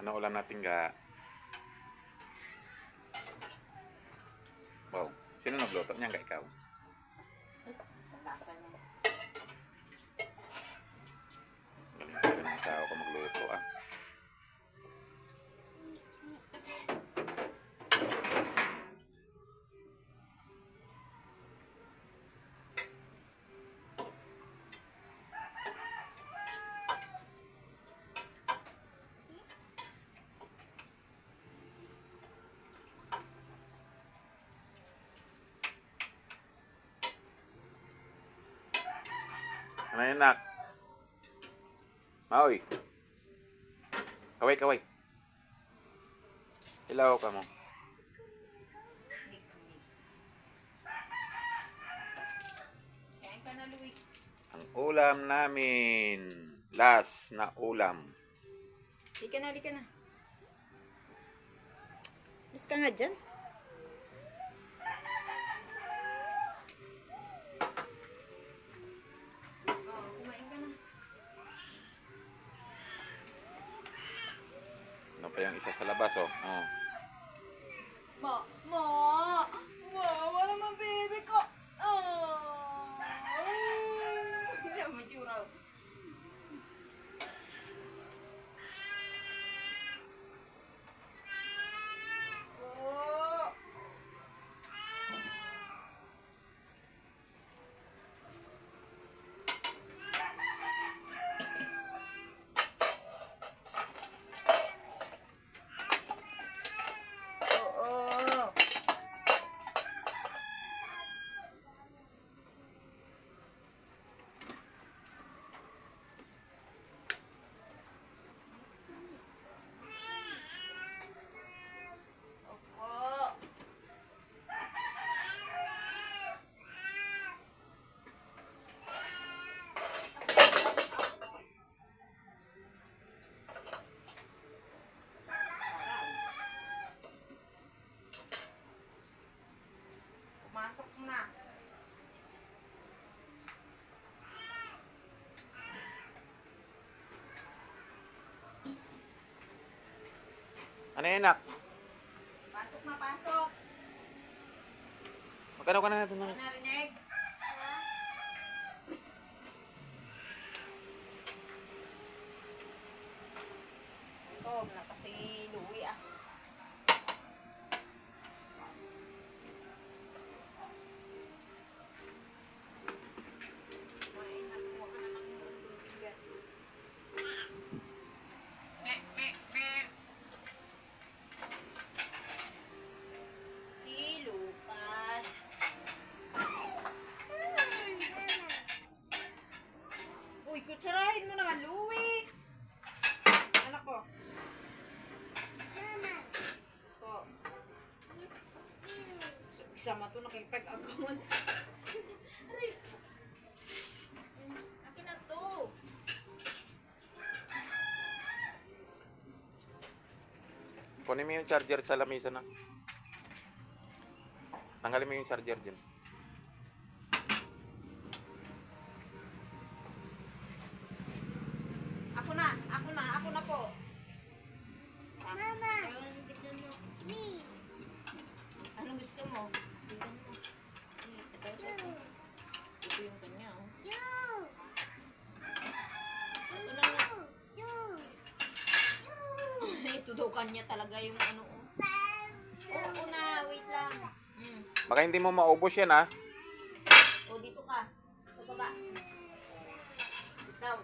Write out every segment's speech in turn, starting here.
Ano ulam natin ga? Wow. Sino nagluto niyan ga ikaw? Lasa niya. Galing talaga ng tao ko magluto ah. Ano yun nak? Maoy. Kaway, kaway. Hilaw ka mo. Kain ka na, Louie. Ang ulam namin. Last na ulam. Di ka na, di ka na. Alis ka nga dyan. Oh, kumain ka na. Ano pa yung isa sa labas oh. Oh. Ma! Ma! Ma! Wala mang baby ko! Oh! Hindi ako matsura. Oh! Oo! Opo! Pumasok na. Ano yun nak? Pasok na, pasok. Magkano ka na natin Ano narinig? Ito, wala kasi Louie ah. Kumain na, kuha ka na ng tubig. Meh, meh, meh. Si Lucas. Uy, kutsarahin mo naman, Louie. Anak ko. Po. Isama to nakipag-agawan. Aray. Akin na to. Kunin mo yung charger sa lamesa na. Tanggalin mo yung charger dyan. Ako na po. Mama. Anong gusto mo? Ito yung kanya. Oh. Ito na nga. Ito daw kanya talaga yung ano. Oo na, wait lang. Baka hindi mo maubos yan ah. O, dito ka. Sa baba. Sit down.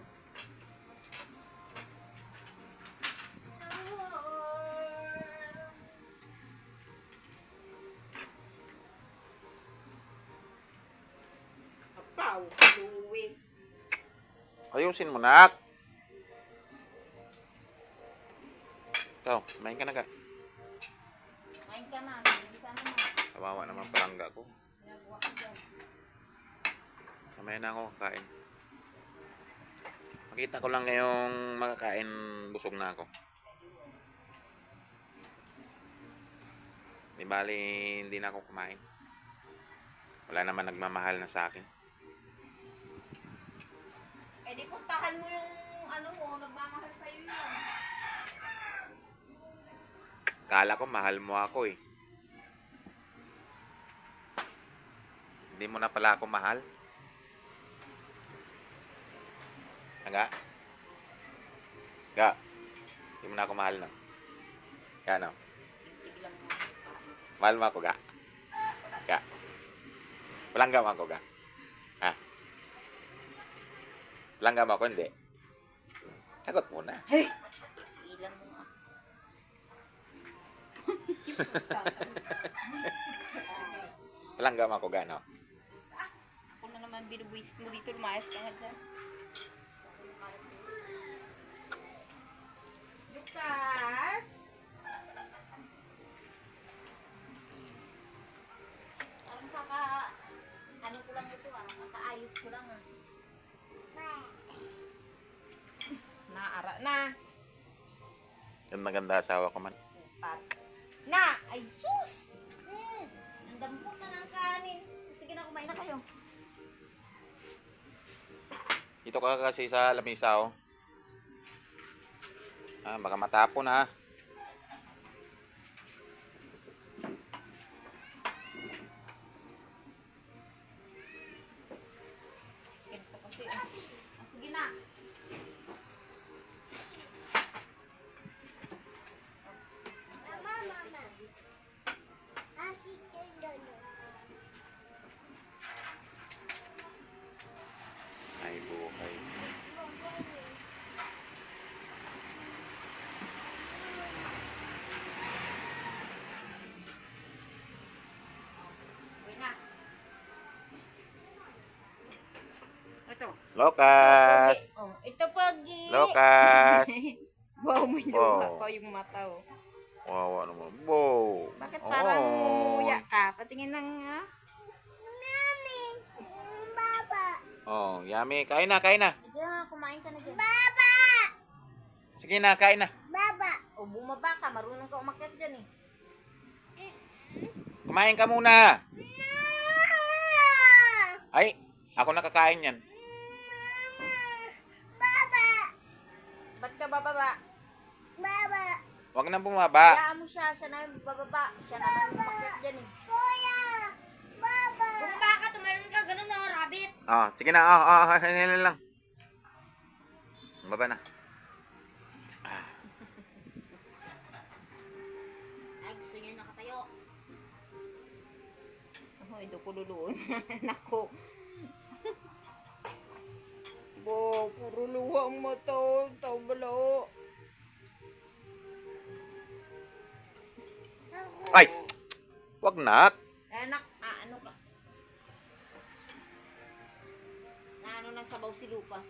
Apaw, Louie. Ayusin mo nak. Ikaw, main ka na ka. Kain ka na. Isa na mo. Kawawa naman palangga ko. Ginagawa ka dyan. Mamaya na ako kain. Makita ko lang ngayong makakain, busog na ako. Di bali, hindi na ako kumain. Wala naman nagmamahal na sa akin. Eh di puntahan mo yung ano mo, nagmamahal sa'yo yun. Kala ko mahal mo ako eh. Hindi mo na pala ako mahal. Ga? Ga? Hindi mo na ako mahal, no? Ga, no? Tigilan mo. Mahal mo ako, Ga? Ga? Palangga mo ako, Ga? Ha? Palangga mo ako, hindi? Sagot muna. Hey! Tigilan mo nga. Palangga mo ako, Ga, no? Ako na naman binubuisit mo dito. Lumayas ka nga dyan. Lucas! Parang ano ko lang ito kakaayos ko lang Naara na. Yung maganda asawa ko man. Na! Ay sus! Ang dampot na ng kanin. Sige na, kumain na kayo. Dito ka kasi sa lamisa, oh. Ah, baka matapon, ha. Ganito kasi. Sige na. Ay, buhay. Uwi na. Ito. Lokas! Oh, ito Pogi. Lokas! Wow, may Wow. luha pa yung mata, oh. Wawa naman. Wow! Bakit parang Oh. umuya ka? Patingin ng, Oh, yummy. Kain na, kain na. Diyan, kumain ka na dyan. Sige na, kain na. O, bumaba ka. Marunong ka umakyat dyan, eh. Kumain ka muna. Ay, ako nakakain yan. Ba't ka bababa? Huwag na bumaba. Hayaan mo siya. Siya na yung bababa. Siya naman yung umakyat dyan, eh. Bumaba ka. Tumalon ka. Ganun na, rabbit. Oh, sige na. Oh, hinila lang. Baba na. Ay, gusto niya nakatayo. Oh, ito ko luluon. Nako. Bo, puro luha ang mata. Tabalo. Ay! Wag na. Anak, ano ka? Na ano nang sabaw si Lupas.